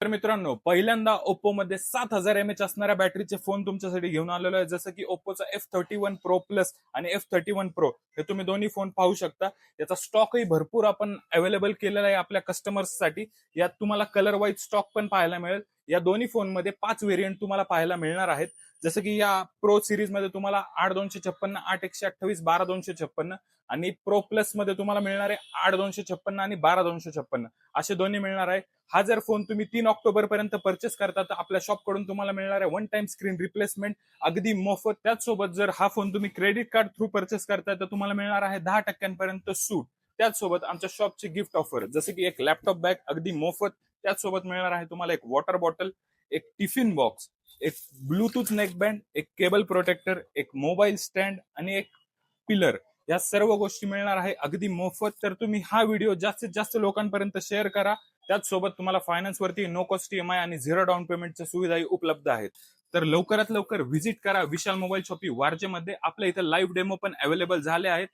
तर मित्रांनो, पहिल्यांदा ओप्पो मध्ये 7000 mAh असणाऱ्या बॅटरीचे फोन तुमच्यासाठी घेऊन आलेलो आहे. जसं की ओप्पोचा F31 Pro Plus आणि F31 Pro हे तुम्ही दोन्ही फोन पाहू शकता. याचा स्टॉकही भरपूर आपण अवेलेबल केलेला आहे आपल्या कस्टमर्ससाठी. यात तुम्हाला कलर वाईज स्टॉक पण पाहायला मिळेल. या दोन्ही फोनमध्ये 5 व्हेरियंट तुम्हाला पाहायला मिळणार आहेत. जसं की या प्रो सिरीज मध्ये तुम्हाला 8256, 8128, 12256 आणि प्रो प्लस मध्ये तुम्हाला मिळणार आहे 8256 आणि 12256 असे दोन्ही मिळणार आहे. हा जर फोन तुम्ही 3 ऑक्टोबर पर्यंत परचेस करता तर आपल्या शॉप कडून तुम्हाला मिळणार आहे वन टाइम स्क्रीन रिप्लेसमेंट अगदी मोफत. त्याचसोबत जर हा फोन तुम्ही क्रेडिट कार्ड थ्रू परचेस करताय तर तुम्हाला मिळणार आहे 10% सूट. त्याचसोबत आमच्या शॉपची गिफ्ट ऑफर जसे की एक लॅपटॉप बॅग अगदी मोफत. त्याचसोबत मिळणार आहे तुम्हाला एक वॉटर बॉटल, एक टिफिन बॉक्स, एक ब्लूटूथ नेकबँड, एक केबल प्रोटेक्टर, एक मोबाईल स्टँड आणि एक पिलर. या सर्व गोष्टी मिळणार आहे अगदी मोफत. तर तुम्ही हा व्हिडिओ जास्तीत जास्त लोकांपर्यंत शेअर करा. त्याचसोबत तुम्हाला फायनान्स वरती नो कॉस्ट ईएमआय आणि झिरो डाऊन पेमेंटच्या सुविधाही उपलब्ध आहेत. तर लवकरात लवकर व्हिजिट करा विशाल मोबाईल शॉपी वारजेमध्ये. आपल्या इथे लाईव्ह डेमो पण अवेलेबल झाले आहेत.